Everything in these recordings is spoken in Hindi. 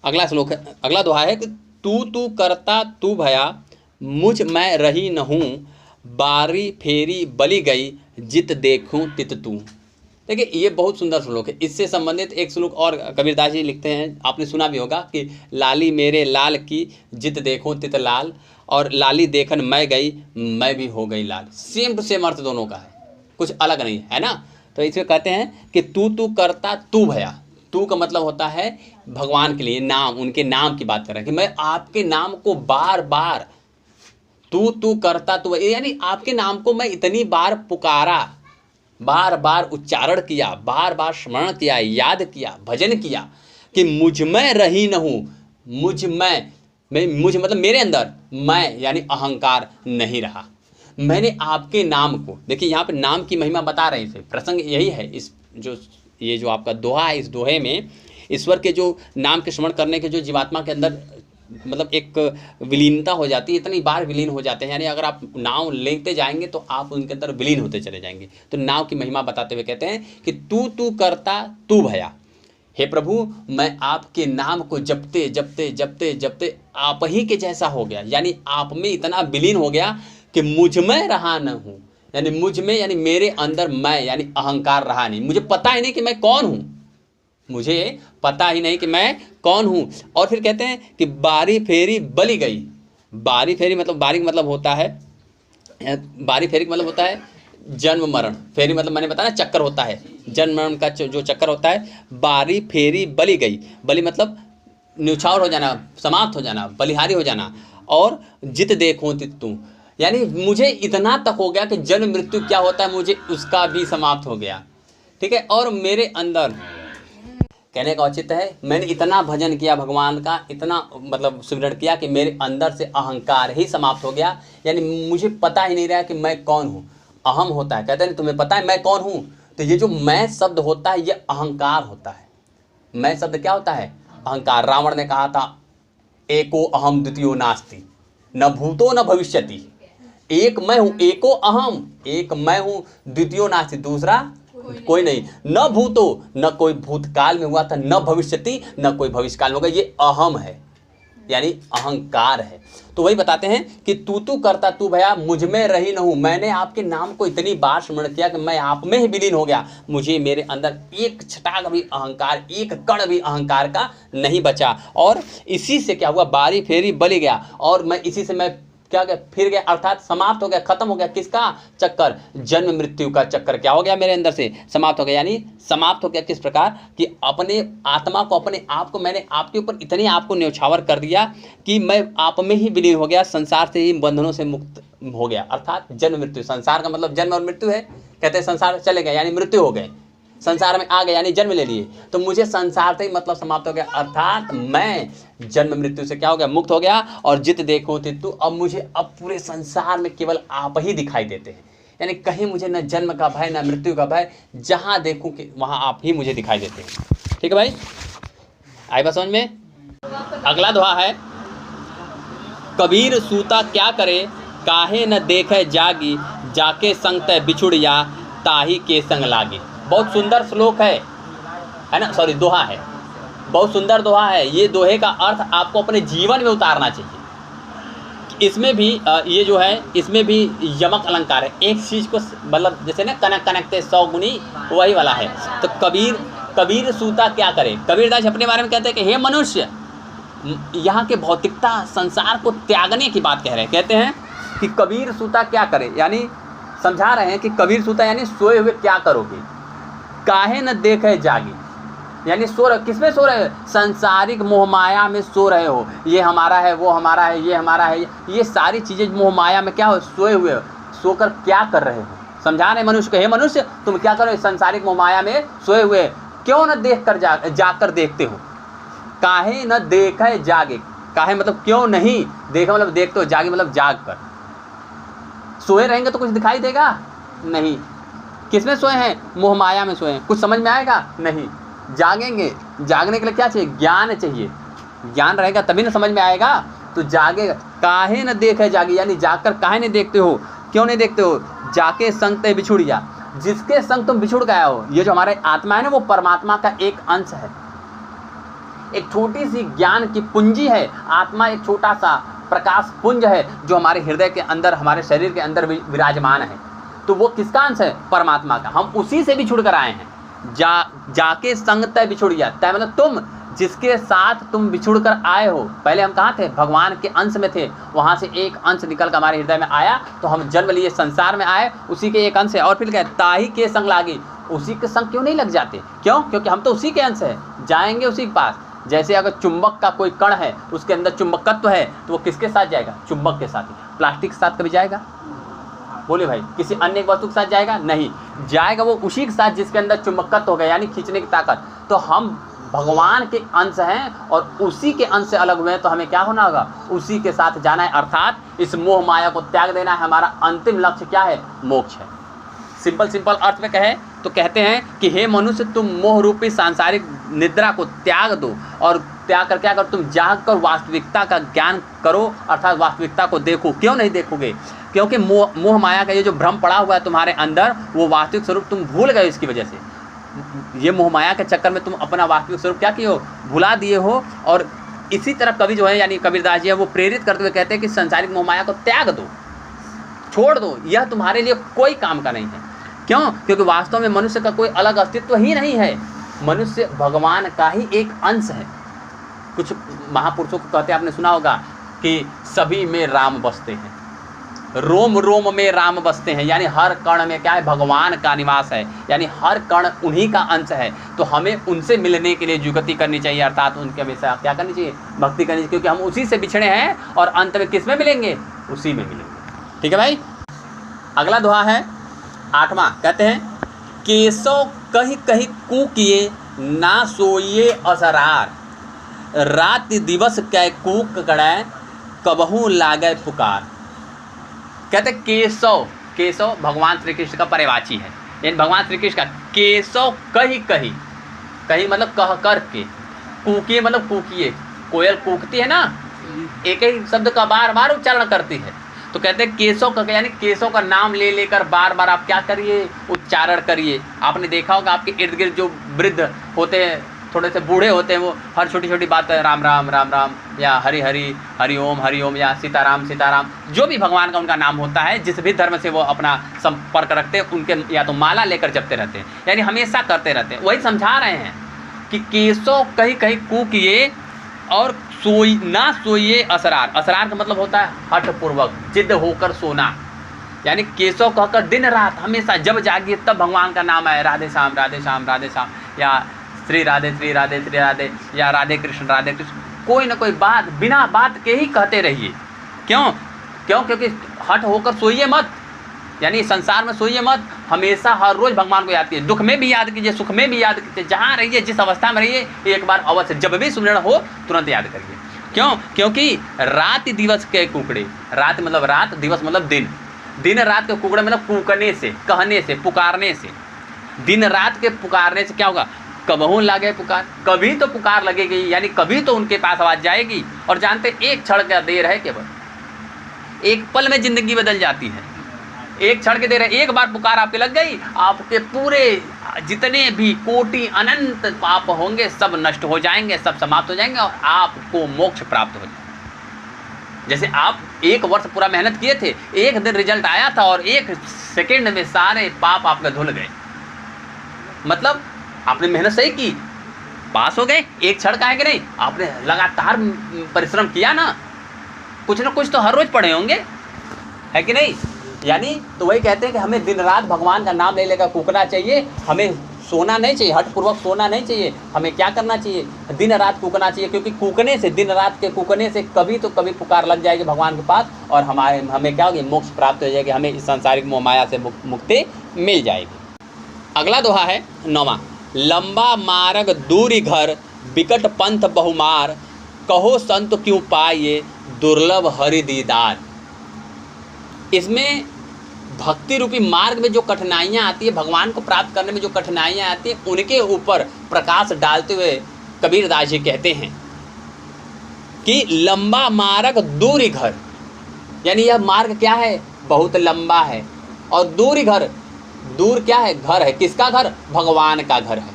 अगला श्लोक है, अगला दोहा है कि तू तू करता तू भया, मुझ मैं रही न हूँ, बारी फेरी बली गई, जित देखूं तित तू। देखिए ये बहुत सुंदर श्लोक है। इससे संबंधित एक श्लोक और कबीरदास जी लिखते हैं, आपने सुना भी होगा कि लाली मेरे लाल की, जित देखूं तित लाल, और लाली देखन मैं गई, मैं भी हो गई लाल। सेम टू सेम अर्थ दोनों का है, कुछ अलग नहीं है ना। तो इसमें कहते हैं कि तू तू करता तू भया। तू का मतलब होता है भगवान के लिए नाम, उनके नाम की बात कर रहे हैं कि मैं आपके नाम को बार बार, तू तू करता तू, यानी आपके नाम को मैं इतनी बार पुकारा, बार बार उच्चारण किया, बार बार स्मरण किया, याद किया, भजन किया कि मुझ में रही न हूँ। मुझ मुझ मतलब मेरे अंदर मैं यानी अहंकार नहीं रहा। मैंने आपके नाम को, देखिए यहाँ पे नाम की महिमा बता रहे हैं, प्रसंग यही है। इस जो ये जो आपका दोहा है, इस दोहे में ईश्वर के जो नाम के स्मरण करने के जो जीवात्मा के अंदर मतलब एक विलीनता हो जाती है, इतनी बार विलीन हो जाते हैं, यानी अगर आप नाम लेते जाएंगे तो आप उनके अंदर विलीन होते चले जाएंगे। तो नाम की महिमा बताते हुए कहते हैं कि तू तू करता तू भया। हे प्रभु, मैं आपके नाम को जपते जपते जपते जपते आप ही के जैसा हो गया, यानी आप में इतना विलीन हो गया कि मुझ में रहा न हूँ। यानी मुझ में यानी मेरे अंदर मैं यानी अहंकार रहा नहीं। मुझे पता ही नहीं कि मैं कौन हूँ, मुझे पता ही नहीं कि मैं कौन हूँ। और फिर कहते हैं कि बारी फेरी बली गई। बारी फेरी मतलब, बारी मतलब होता है, बारी फेरी मतलब होता है जन्म मरण। फेरी मतलब मैंने बताया ना चक्कर होता है, जन्म मरण का जो चक्कर होता है। बारी फेरी बली गई, बली मतलब न्यौछावर हो जाना, समाप्त हो जाना, बलिहारी हो जाना। और जित देखो तित तू, यानी मुझे इतना तक हो गया कि जन्म मृत्यु क्या होता है मुझे उसका भी समाप्त हो गया। ठीक है। और मेरे अंदर कहने का औचित्य है, मैंने इतना भजन किया भगवान का, इतना मतलब सुमिरन किया कि मेरे अंदर से अहंकार ही समाप्त हो गया। यानी मुझे पता ही नहीं रहा कि मैं कौन हूँ। अहम होता है, कहते हैं तुम्हें पता है मैं कौन हूँ। तो ये जो मैं शब्द होता है ये अहंकार होता है। मैं शब्द क्या होता है? अहंकार। रावण ने कहा था एको अहम द्वितीयो नास्ति, न भूतो न भविष्यति। एक मैं हूँ, एको अहम, एक मैं हूँ, द्वितीयो नास्ति, दूसरा कोई नहीं। न भूतो, न कोई भूतकाल में हुआ था, न भविष्यति, न कोई भविष्यकाल में होगा। ये अहम है, यानी अहंकार है। तो वही बताते हैं कि तू तू करता तू भया, मुझ में रही न हूँ। मैंने आपके नाम को इतनी बार स्मरण किया कि मैं आप में ही विलीन हो गया। मुझे मेरे अंदर एक छटाक भी अहंकार, एक कण भी अहंकार का नहीं बचा। और इसी से क्या हुआ, बारी फेरी बली गया। और मैं इसी से मैं क्या गया, फिर गया, अर्थात समाप्त हो गया, खत्म हो गया। किसका चक्कर? जन्म मृत्यु का चक्कर क्या हो गया, मेरे अंदर से समाप्त हो गया। यानी समाप्त हो गया किस प्रकार कि अपने आत्मा को, अपने आप को मैंने आपके ऊपर इतनी आपको न्यौछावर कर दिया कि मैं आप में ही विलीन हो गया, संसार से ही बंधनों से मुक्त हो गया। अर्थात जन्म मृत्यु, संसार का मतलब जन्म और मृत्यु है। कहते हैं संसार चले गए यानी मृत्यु हो गए, संसार में आ गए यानी जन्म ले लिए। तो मुझे संसार से ही मतलब समाप्त हो गया, अर्थात मैं जन्म मृत्यु से क्या हो गया, मुक्त हो गया। और जित देखो तित तू, अब मुझे अब पूरे संसार में केवल आप ही दिखाई देते हैं। यानी कहीं मुझे न जन्म का भय न मृत्यु का भय, जहां देखूं कि वहां आप ही मुझे दिखाई देते हैं। ठीक है भाई, आई बात समझ में? अगला दोहा है, कबीर सूता क्या करे, काहे न देखे जागी, जाके संग तय बिछुड़िया, ताही के संग लागी। बहुत सुंदर श्लोक है ना, सॉरी दोहा है, बहुत सुंदर दोहा है। ये दोहे का अर्थ आपको अपने जीवन में उतारना चाहिए। इसमें भी ये जो है, इसमें भी यमक अलंकार है। एक चीज़ को मतलब जैसे ना कनक कनकते 100 गुनी, वही वाला है। तो कबीर सूता क्या करे। कबीरदास अपने बारे में कहते हैं कि हे मनुष्य, यहाँ के भौतिकता संसार को त्यागने की बात कह रहे हैं। कहते हैं कि कबीर सूता क्या करे, यानी समझा रहे हैं कि कबीर सूता यानी सोए हुए क्या करोगे। काहे न देखे जागी, यानी सो रहे, किसमें सो रहे हो? सांसारिक मोहमाया में सो रहे हो। ये हमारा है, वो हमारा है, ये हमारा है, ये सारी चीज़ें मोहमाया में क्या हो, सोए हुए हो। सोकर क्या कर रहे हो? समझा रहे मनुष्य को, हे मनुष्य तुम क्या करो, सांसारिक मोहमाया में सोए हुए, क्यों न देख कर जाकर देखते हो। काहे न देखे जागे, काहे मतलब क्यों नहीं, देखा मतलब देखते हो, जागे मतलब जाग कर। सोए रहेंगे तो कुछ दिखाई देगा नहीं। किसमें सोए हैं? मोहमाया में सोए हैं। कुछ समझ में आएगा नहीं। जागेंगे, जागने के लिए क्या चाहिए? ज्ञान चाहिए। ज्ञान रहेगा तभी ना समझ में आएगा, तो जागेगा। काहे न देखे जागी, यानी जागकर काहे नहीं देखते हो, क्यों नहीं देखते हो। जाके संग तय बिछुड़िया, जिसके संग तुम बिछुड़ गया हो। ये जो हमारे आत्मा है ना, वो परमात्मा का एक अंश है, एक छोटी सी ज्ञान की पूंजी है। आत्मा एक छोटा सा प्रकाश पुंज है जो हमारे हृदय के अंदर, हमारे शरीर के अंदर विराजमान है। तो वो किसका अंश है? परमात्मा का। हम उसी से बिछुड़ कर आए हैं। जाके संग तय बिछुड़िया, तय मतलब तुम, जिसके साथ तुम बिछुड़ कर आए हो। पहले हम कहाँ थे? भगवान के अंश में थे, वहाँ से एक अंश निकल कर हमारे हृदय में आया, तो हम जन्म लिए, संसार में आए, उसी के एक अंश है। और फिर क्या? ताही के संग लागी, उसी के संग क्यों नहीं लग जाते? क्यों? क्योंकि हम तो उसी के अंश है, जाएंगे उसी के पास। जैसे अगर चुंबक का कोई कण है, उसके अंदर चुंबकत्व है, तो वो किसके साथ जाएगा? चुंबक के साथ ही। प्लास्टिक के साथ कभी जाएगा? बोले भाई, किसी अन्य वस्तु के साथ जाएगा? नहीं जाएगा, वो उसी के साथ जिसके अंदर चुंबकत्व हो गया, यानी खींचने की ताकत। तो हम भगवान के अंश हैं और उसी के अंश से अलग हुए हैं, तो हमें क्या होना होगा? उसी के साथ जाना है, अर्थात इस मोह माया को त्याग देना है। हमारा अंतिम लक्ष्य क्या है? मोक्ष है। सिंपल अर्थ में कहे तो कहते हैं कि हे मनुष्य, तुम मोह रूपी सांसारिक निद्रा को त्याग दो, और त्याग कर क्या कर? तुम जाग कर वास्तविकता का ज्ञान करो, अर्थात वास्तविकता को देखो। क्यों नहीं देखोगे? क्योंकि मोह माया का ये जो भ्रम पड़ा हुआ है तुम्हारे अंदर, वो वास्तविक स्वरूप तुम भूल गए। इसकी वजह से ये मोह माया के चक्कर में तुम अपना वास्तविक स्वरूप क्या किए हो? भुला दिए हो। और इसी तरह कवि जो है, यानी कबीरदास जी है, वो प्रेरित करते हुए कहते हैं कि संसारिक मोह माया को त्याग दो, छोड़ दो, यह तुम्हारे लिए कोई काम का नहीं है। क्यों? क्योंकि वास्तव में मनुष्य का कोई अलग अस्तित्व ही नहीं है। मनुष्य भगवान का ही एक अंश है। कुछ महापुरुषों को कहते हैं, आपने सुना होगा कि सभी में राम बसते हैं, रोम रोम में राम बसते हैं, यानी हर कण में क्या है? भगवान का निवास है, यानी हर कण उन्हीं का अंश है। तो हमें उनसे मिलने के लिए जुगति करनी चाहिए, अर्थात उनके हमेशा क्या करनी चाहिए? भक्ति करनी चाहिए, क्योंकि हम उसी से बिछड़े हैं और अंत में किस में मिलेंगे? उसी में मिलेंगे। ठीक है भाई। अगला दोहा है 8वां, कहते हैं केशव कही कही कूकिए, ना सोइए असरार, रात दिवस कै कूक कड़ै, कबहू लागे पुकार। कहते केशव भगवान श्री कृष्ण का पर्यवाची है, यानी भगवान श्री कृष्ण का केशव कही कही मतलब कह कर के, कूकिए मतलब कूकिए, कोयल कूकती है ना, एक ही शब्द का बार बार उच्चारण करती है। तो कहते हैं केशव का, यानी केशव का नाम ले लेकर बार बार आप क्या करिए? उच्चारण करिए। आपने देखा होगा आपके इर्द गिर्द जो वृद्ध होते हैं, थोड़े से बूढ़े होते हैं, वो हर छोटी छोटी बात राम राम राम राम, या हरि हरि हरि ओम, या सीताराम सीताराम, जो भी भगवान का उनका नाम होता है, जिस भी धर्म से वो अपना संपर्क रखते हैं, उनके या तो माला लेकर जपते रहते हैं, यानी हमेशा करते रहते हैं। वही समझा रहे हैं कि केशव कही कही कूकिए और ना सोइए असरार। असरार का मतलब होता है हठपूर्वक, जिद होकर सोना, यानी केशव कहकर दिन रात हमेशा जब जागिए तब भगवान का नाम आए, राधे श्याम राधे श्याम राधे श्याम, या श्री राधे श्री राधे श्री राधे, या राधे कृष्ण राधे कृष्ण, कोई ना कोई बात बिना बात के ही कहते रहिए। क्यों? क्योंकि हठ होकर सोइए मत, यानी संसार में सोइए मत, हमेशा हर रोज़ भगवान को याद कीजिए। दुख में भी याद कीजिए, सुख में भी याद कीजिए, जहाँ रहिए, जिस अवस्था में रहिए, एक बार अवश्य जब भी सुमिरन हो तुरंत याद करिए। क्यों? क्योंकि रात दिवस के कुकड़े, रात मतलब रात, दिवस मतलब दिन, दिन रात के कुकड़े मतलब कूकने से, कहने से, पुकारने से, दिन रात के पुकारने से क्या होगा? कबहू लागे पुकार, कभी तो पुकार लगेगी, यानी कभी तो उनके पास आवाज़ जाएगी। और जानते एक क्षण का देर है, केवल एक पल में जिंदगी बदल जाती है। एक क्षण की देर है, एक बार पुकार आपके लग गई, आपके पूरे जितने भी कोटि अनंत पाप होंगे सब नष्ट हो जाएंगे, सब समाप्त हो जाएंगे और आपको मोक्ष प्राप्त हो जाएगा। जैसे आप 1 वर्ष पूरा मेहनत किए थे, एक दिन रिजल्ट आया था और 1 सेकेंड में सारे पाप आपके धुल गए। मतलब आपने मेहनत सही की, पास हो गए, एक क्षण का है कि नहीं? आपने लगातार परिश्रम किया ना कुछ तो हर रोज पढ़े होंगे, है कि नहीं? यानी तो वही कहते हैं कि हमें दिन रात भगवान का नाम ले लेकर कूकना चाहिए, हमें सोना नहीं चाहिए, हठपूर्वक सोना नहीं चाहिए। हमें क्या करना चाहिए? दिन रात कूकना चाहिए, क्योंकि कूकने से, दिन रात के कूकने से कभी तो कभी पुकार लग जाएगी भगवान के पास और हमें क्या होगी? मोक्ष प्राप्त हो जाएगी, हमें इस सांसारिक मोह माया से मुक्ति मिल जाएगी। अगला दोहा है 9वां, लंबा मार्ग दूरी घर, बिकट पंथ बहुमार, कहो संत क्यों पाइए, दुर्लभ हरि दीदार। इसमें भक्ति रूपी मार्ग में जो कठिनाइयाँ आती है, भगवान को प्राप्त करने में जो कठिनाइयाँ आती है, उनके ऊपर प्रकाश डालते हुए कबीरदास जी कहते हैं कि लंबा मार्ग दूरी घर, यानी यह मार्ग क्या है? बहुत लंबा है, और दूरी घर, दूर क्या है? घर है। किसका घर? भगवान का घर है।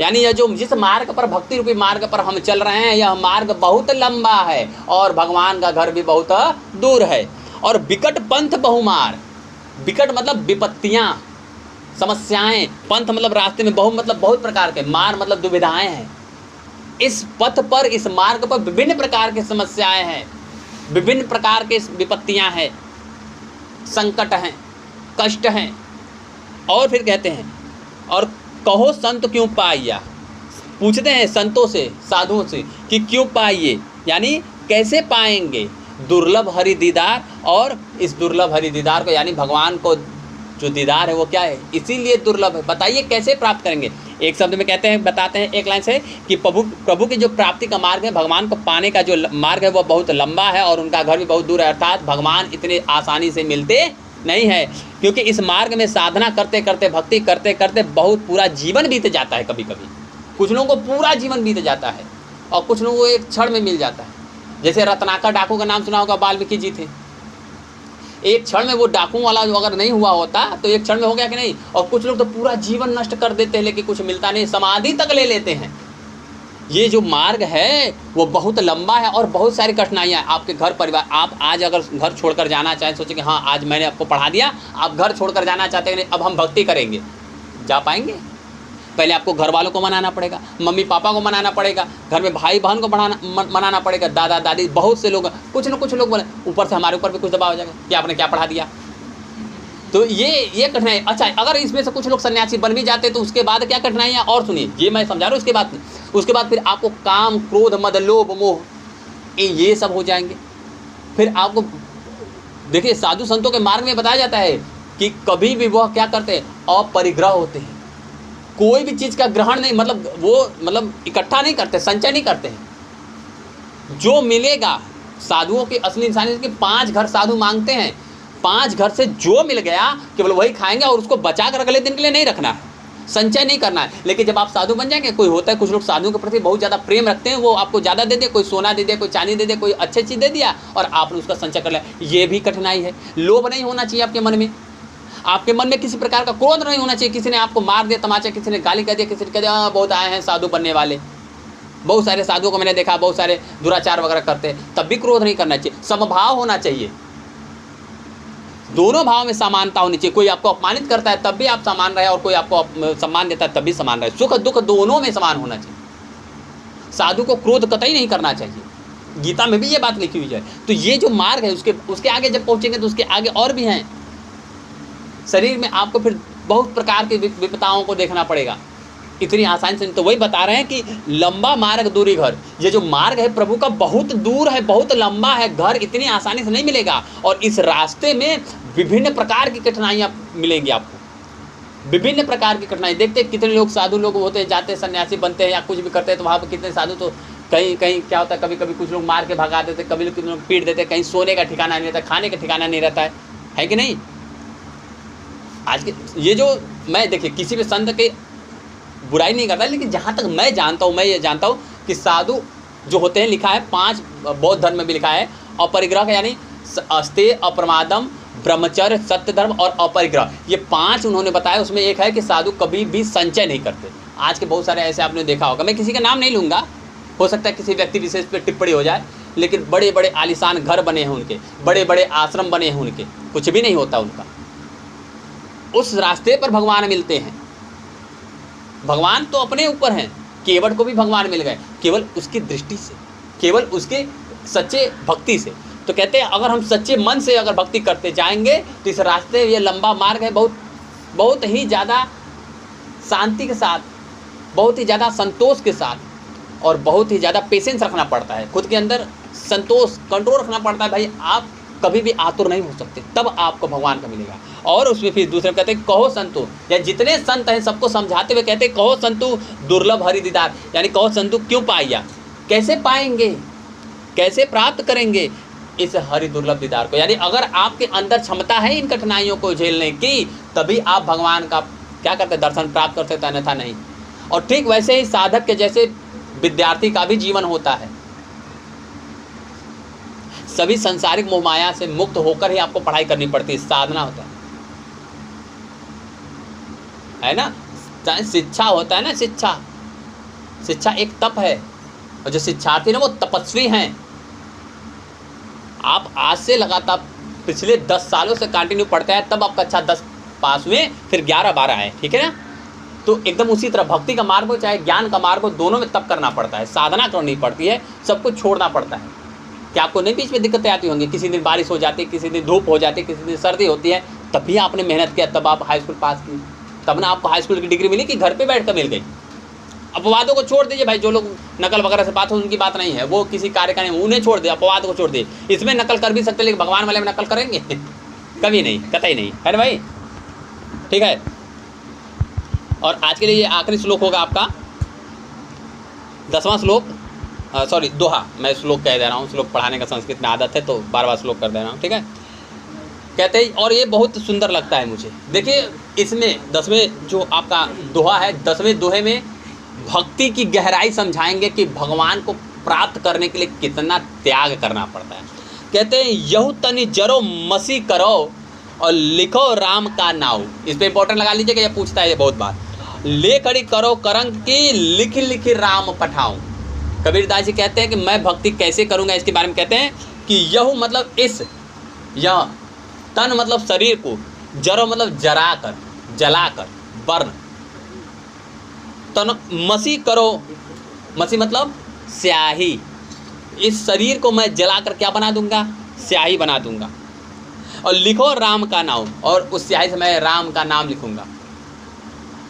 यानी यह जो जिस मार्ग पर, भक्ति रूपी मार्ग पर हम चल रहे हैं, यह मार्ग बहुत लंबा है और भगवान का घर भी बहुत दूर है। और विकट पंथ बहुमार, विकट मतलब विपत्तियां, समस्याएं, पंथ मतलब रास्ते में, बहु मतलब बहुत प्रकार के, मार मतलब दुविधाएं हैं। इस पथ पर, इस मार्ग पर विभिन्न प्रकार की समस्याएं हैं, विभिन्न प्रकार के विपत्तियां हैं, संकट हैं, कष्ट हैं। और फिर कहते हैं, और कहो संत क्यों पाइया, पूछते हैं संतों से, साधुओं से कि क्यों पाइए, यानी कैसे पाएंगे दुर्लभ हरि दीदार। और इस दुर्लभ हरि दीदार को, यानी भगवान को जो दीदार है वो क्या है, इसीलिए दुर्लभ है, बताइए कैसे प्राप्त करेंगे। एक शब्द में कहते हैं, बताते हैं एक लाइन से कि प्रभु की जो प्राप्ति का मार्ग है, भगवान को पाने का जो मार्ग है वो बहुत लंबा है और उनका घर भी बहुत दूर है। अर्थात भगवान इतने आसानी से मिलते नहीं है, क्योंकि इस मार्ग में साधना करते करते, भक्ति करते करते बहुत पूरा जीवन बीत जाता है। कभी कभी कुछ लोगों को पूरा जीवन बीत जाता है और कुछ लोगों को एक क्षण में मिल जाता है। जैसे रत्नाकर डाकू का नाम सुना होगा, वाल्मीकि जी थे, एक क्षण में वो डाकू वाला जो अगर नहीं हुआ होता तो एक क्षण में हो गया कि नहीं। और कुछ लोग तो पूरा जीवन नष्ट कर देते हैं लेकिन कुछ मिलता नहीं, समाधि तक ले लेते हैं। ये जो मार्ग है वो बहुत लंबा है और बहुत सारी कठिनाइयाँ। आपके घर परिवार, आप आज अगर घर छोड़कर जाना चाहें, सोचे कि हाँ आज मैंने आपको पढ़ा दिया, आप घर छोड़कर जाना चाहते हैं, नहीं अब हम भक्ति करेंगे, जा पाएंगे? पहले आपको घर वालों को मनाना पड़ेगा, मम्मी पापा को मनाना पड़ेगा, घर में भाई बहन को मनाना पड़ेगा, दादा दादी, बहुत से लोग, कुछ न कुछ लोग बोले, ऊपर से हमारे ऊपर भी कुछ दबाव हो जाएगा कि आपने क्या पढ़ा दिया। तो ये कठिनाई। अच्छा, अगर इसमें से कुछ लोग सन्यासी बन भी जाते तो उसके बाद क्या कठिनाइयाँ, और सुनिए, ये मैं समझा रहा हूँ। उसके बाद फिर आपको काम, क्रोध, मद, लोभ, मोह, ये सब हो जाएंगे। फिर आपको देखिए, साधु संतों के मार्ग में बताया जाता है कि कभी भी वह क्या करते हैं, अपरिग्रह होते हैं, कोई भी चीज़ का ग्रहण नहीं, मतलब इकट्ठा नहीं करते, संचय नहीं करते हैं। जो मिलेगा, साधुओं की असली इंसानियत की 5 घर साधु मांगते हैं, 5 घर से जो मिल गया केवल वही खाएंगे और उसको बचा कर अगले दिन के लिए नहीं रखना है, संचय नहीं करना है। लेकिन जब आप साधु बन जाएंगे, कोई होता है कुछ लोग साधुओं के प्रति बहुत ज़्यादा प्रेम रखते हैं, वो आपको ज़्यादा दे दे, कोई सोना दे दे, कोई चांदी दे दे, कोई अच्छी चीज़ दे दिया और आपने उसका संचय कर लिया। ये भी कठिनाई है। लोभ नहीं होना चाहिए आपके मन में, आपके मन में किसी प्रकार का क्रोध नहीं होना चाहिए। किसी ने आपको मार दिया तमाचा, किसी ने गाली कह दिया, किसी ने कह दिया बहुत आए हैं साधु बनने वाले, बहुत सारे साधुओं को मैंने देखा, बहुत सारे दुराचार वगैरह करते हैं, तब भी क्रोध नहीं करना चाहिए। समभाव होना चाहिए, दोनों भाव में समानता होनी चाहिए। कोई आपको अपमानित करता है तब भी आप समान रहे और कोई आपको सम्मान देता है तब भी समान रहे। सुख दुख दोनों में समान होना चाहिए। साधु को क्रोध कतई नहीं करना चाहिए, गीता में भी ये बात लिखी हुई है। तो ये जो मार्ग है उसके आगे जब पहुँचेंगे तो उसके आगे और भी हैं। शरीर में आपको फिर बहुत प्रकार की विपदाओं को देखना पड़ेगा, इतनी आसानी से। तो वही बता रहे हैं कि लंबा मार्ग दूरी घर, ये जो मार्ग है प्रभु का बहुत दूर है, बहुत लंबा है, घर इतनी आसानी से नहीं मिलेगा। और इस रास्ते में विभिन्न प्रकार की कठिनाइयाँ मिलेंगी आपको, विभिन्न प्रकार की कठिनाई। देखते कितने लोग साधु लोग होते हैं, जाते सन्यासी बनते हैं या कुछ भी करते हैं, तो वहाँ पर कितने साधु तो कहीं क्या होता है, कभी कभी कुछ लोग मार के भगा देते, कभी कुछ लोग पीट देते, कहीं सोने का ठिकाना नहीं रहता, खाने का ठिकाना नहीं रहता है कि नहीं। आज के ये जो मैं देखिए किसी भी संत के बुराई नहीं करता, लेकिन जहाँ तक मैं जानता हूँ, मैं ये जानता हूँ कि साधु जो होते हैं, लिखा है 5 बौद्ध धर्म में भी लिखा है, अपरिग्रह यानी अस्तेय, अप्रमादम, ब्रह्मचर्य, सत्य धर्म और अपरिग्रह, ये 5 उन्होंने बताया। उसमें एक है कि साधु कभी भी संचय नहीं करते। आज के बहुत सारे ऐसे आपने देखा होगा, मैं किसी का नाम नहीं लूँगा, हो सकता है किसी व्यक्ति विशेष पर टिप्पणी हो जाए, लेकिन बड़े बड़े आलीशान घर बने हैं उनके, बड़े बड़े आश्रम बने हैं उनके, कुछ भी नहीं होता उनका। उस रास्ते पर भगवान मिलते हैं। भगवान तो अपने ऊपर हैं, केवट को भी भगवान मिल गए केवल उसकी दृष्टि से, केवल उसके सच्चे भक्ति से। तो कहते हैं अगर हम सच्चे मन से अगर भक्ति करते जाएंगे तो इस रास्ते, ये लंबा मार्ग है, बहुत ही ज़्यादा शांति के साथ, बहुत ही ज़्यादा संतोष के साथ और बहुत ही ज़्यादा पेशेंस रखना पड़ता है, खुद के अंदर संतोष, कंट्रोल रखना पड़ता है। भाई आप कभी भी आतुर नहीं हो सकते, तब आपको भगवान का मिलेगा। और उसमें फिर दूसरे कहते हैं कहो संतु, या जितने संत हैं सबको समझाते हुए कहते हैं कहो संतु दुर्लभ हरि दीदार, यानी कहो संतु क्यों पाइया, कैसे पाएंगे, कैसे प्राप्त करेंगे इस हरि दुर्लभ दीदार को। यानी अगर आपके अंदर क्षमता है इन कठिनाइयों को झेलने की, तभी आप भगवान का क्या करते, दर्शन प्राप्त करते, अन्यथा नहीं। और ठीक वैसे ही साधक के जैसे विद्यार्थी का भी जीवन होता है। सभी संसारिक मोहमाया से मुक्त होकर ही आपको पढ़ाई करनी पड़ती है, साधना होता है ना। शिक्षा होता है ना, शिक्षा शिक्षा एक तप है, और जो शिक्षार्थी ना वो तपस्वी हैं। आप आज से लगातार पिछले 10 सालों से कंटिन्यू पढ़ते हैं, तब आप कक्षा 10 पास हुए, फिर 11-12 आए, ठीक है ना। तो एकदम उसी तरह भक्ति का मार्ग हो चाहे ज्ञान का मार्ग हो, दोनों में तप करना पड़ता है, साधना करनी पड़ती है, सब कुछ छोड़ना पड़ता है। क्या आपको नहीं बीच में दिक्कतें आती होंगी? किसी दिन बारिश हो जाती है, किसी दिन धूप हो जाती है, किसी दिन सर्दी होती है, तब भी आपने मेहनत किया, तब आप हाई स्कूल पास की, तब ना आपको हाई स्कूल की डिग्री मिली कि घर पे बैठ कर मिल गई। अपवादों को छोड़ दीजिए भाई, जो लोग नकल वगैरह से बात हो उनकी बात नहीं है, वो किसी कार्य का नहीं, उन्हें छोड़ दे, अपवाद को छोड़ दे। इसमें नकल कर भी सकते, लेकिन भगवान वाले में नकल करेंगे कभी नहीं, कतई नहीं, है ना भाई, ठीक है। और आज के लिए ये आखिरी श्लोक होगा आपका 10वां श्लोक, सॉरी दोहा, मैं श्लोक कह दे रहा हूँ, श्लोक पढ़ाने का संस्कृत में आदत है तो बार-बार श्लोक कर दे रहा हूँ, ठीक है। कहते हैं, और ये बहुत सुंदर लगता है मुझे, देखिए इसमें 10वें जो आपका दोहा है, 10वें दोहे में भक्ति की गहराई समझाएंगे कि भगवान को प्राप्त करने के लिए कितना त्याग करना पड़ता है। कहते हैं, यहु तनि जरो मसी करो और लिखो राम का नाव। इस पर इंपॉर्टेंट लगा लीजिए कि ये पूछता है ये बहुत बार। ले खड़ी करो करंग की, लिख लिख राम पठाऊं। कबीरदास जी कहते हैं कि मैं भक्ति कैसे करूंगा, इसके बारे में कहते हैं कि यहु मतलब इस, यह तन मतलब शरीर को, जरो मतलब जरा कर, जला कर, बर्न, तन मसी करो, मसी मतलब स्याही, इस शरीर को मैं जलाकर क्या बना दूंगा, स्याही बना दूंगा। और लिखो राम का नाम, और उस स्याही से मैं राम का नाम लिखूंगा।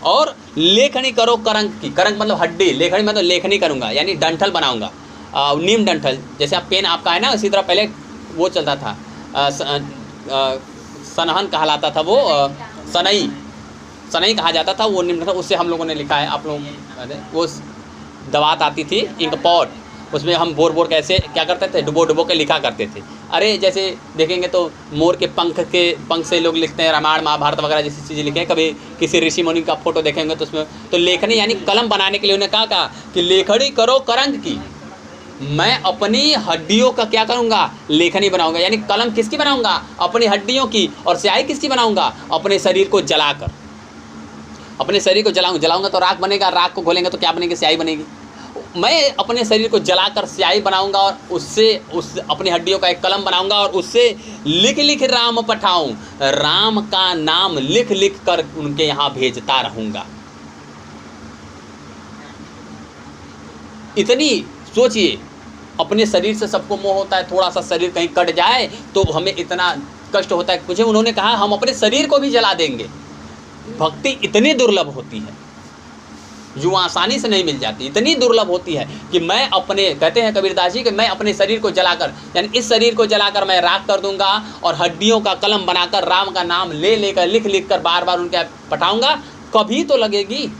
और लेखनी करो करंग की, करंग मतलब हड्डी, लेखनी मतलब लेखनी करूंगा, यानी डंठल बनाऊंगा, नीम डंठल, जैसे आप पेन आपका है ना, इसी तरह पहले वो चलता था, सनहन कहलाता था वो, सनई, सनई कहा जाता था वो नीम डंठल, उससे हम लोगों ने लिखा है। आप लोग वो दवात आती थी इंक पॉट, उसमें हम बोर बोर कैसे क्या करते थे, डुबो डुबो के लिखा करते थे। अरे जैसे देखेंगे तो मोर के पंख से लोग लिखते हैं, रामायण महाभारत वगैरह जैसी चीज़ें लिखे हैं। कभी किसी ऋषि मुनि का फोटो देखेंगे तो उसमें तो लेखनी यानी कलम बनाने के लिए उन्हें कहा कि लेखनी करो करंग की, मैं अपनी हड्डियों का क्या करूँगा, लेखनी बनाऊँगा, यानी कलम किसकी बनाऊँगा, अपनी हड्डियों की, और स्याही किसकी बनाऊँगा, अपने शरीर को जलाकर, अपने शरीर को जलाऊँगा तो राख बनेगा, राख को घोलेंगे तो क्या बनेगी, स्याही बनेगी। मैं अपने शरीर को जलाकर स्याही बनाऊंगा और उससे उस अपनी हड्डियों का एक कलम बनाऊंगा और उससे लिख लिख राम पठाऊं, राम का नाम लिख लिख कर उनके यहाँ भेजता रहूंगा। इतनी सोचिए, अपने शरीर से सबको मोह होता है, थोड़ा सा शरीर कहीं कट जाए तो हमें इतना कष्ट होता है। मुझे उन्होंने कहा हम अपने शरीर को भी जला देंगे। भक्ति इतनी दुर्लभ होती है, जो आसानी से नहीं मिल जाती, इतनी दुर्लभ होती है कि मैं अपने, कहते हैं कबीरदास जी कि मैं अपने शरीर को जलाकर, यानी इस शरीर को जलाकर मैं राख कर दूंगा और हड्डियों का कलम बनाकर राम का नाम ले लेकर लिख लिख कर बार बार उनके पठाऊंगा। कभी तो लगेगी,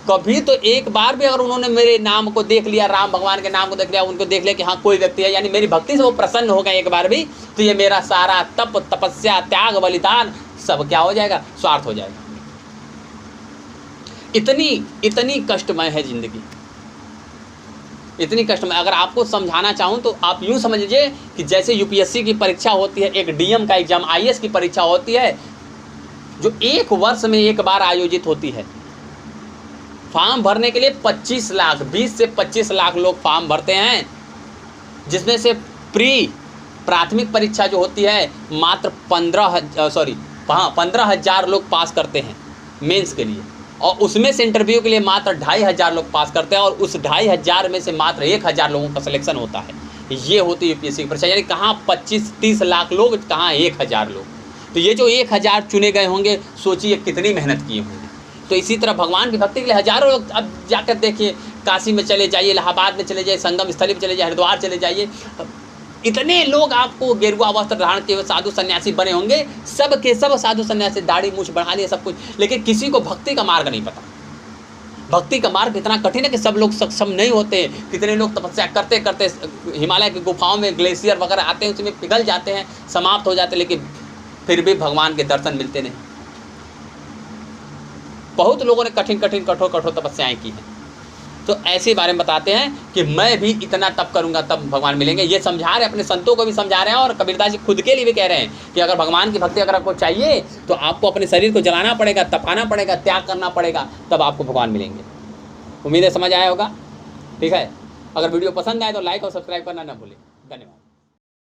कभी तो एक बार भी अगर उन्होंने मेरे नाम को देख लिया, राम भगवान के नाम को देख लिया, उनको देख लिया कि हाँ कोई व्यक्ति है, यानी मेरी भक्ति से वो प्रसन्न हो गए एक बार भी, तो ये मेरा सारा तप, तपस्या, त्याग, बलिदान सब क्या हो जाएगा, स्वार्थ हो जाएगा। इतनी कष्टमय है जिंदगी, इतनी कष्टमय। अगर आपको समझाना चाहूँ तो आप यूँ समझ लीजिए कि जैसे यूपीएससी की परीक्षा होती है, एक डीएम का एग्जाम, आईएएस की परीक्षा होती है, जो 1 वर्ष में एक बार आयोजित होती है। फॉर्म भरने के लिए 25 लाख, 20 से 25 लाख लोग फॉर्म भरते हैं, जिसमें से प्राथमिक परीक्षा जो होती है मात्र 15,000 लोग पास करते हैं मेंस के लिए, और उसमें से इंटरव्यू के लिए मात्र 2,500 लोग पास करते हैं, और उस 2,500 में से मात्र 1,000 लोगों का सिलेक्शन होता है। ये होती है यूपीएससी की परीक्षा, यानी कहाँ 25-30 लाख लोग, कहाँ 1,000 लोग। तो ये जो 1,000 चुने गए होंगे, सोचिए कितनी मेहनत किए होंगे। तो इसी तरह भगवान की भक्ति के लिए हजारों लोग, अब जाकर देखिए काशी में चले जाइए, इलाहाबाद में चले जाइए, संगम स्थली में चले जाइए, हरिद्वार चले जाइए, इतने लोग आपको गेरुआ वस्त्र धारण किए हुए साधु सन्यासी बने होंगे, सब के सब साधु सन्यासी, दाढ़ी मूछ बढ़ा लिए सब कुछ, लेकिन किसी को भक्ति का मार्ग नहीं पता। भक्ति का मार्ग इतना कठिन है कि सब लोग सक्षम नहीं होते। कितने लोग तपस्या करते करते हिमालय की गुफाओं में ग्लेशियर वगैरह आते हैं, उसमें पिघल जाते हैं, समाप्त हो जाते हैं, लेकिन फिर भी भगवान के दर्शन मिलते नहीं। बहुत लोगों ने कठिन कठिन कठोर कठोर तपस्याएं की हैं। तो ऐसे बारे में बताते हैं कि मैं भी इतना तप करूंगा तब भगवान मिलेंगे। ये समझा रहे हैं, अपने संतों को भी समझा रहे हैं, और कबीरदास जी खुद के लिए भी कह रहे हैं कि अगर भगवान की भक्ति अगर आपको चाहिए तो आपको अपने शरीर को जलाना पड़ेगा, तपाना पड़ेगा, त्याग करना पड़ेगा, तब आपको भगवान मिलेंगे। उम्मीद है समझ आया होगा। ठीक है, अगर वीडियो पसंद आए तो लाइक और सब्सक्राइब करना ना भूलें। धन्यवाद।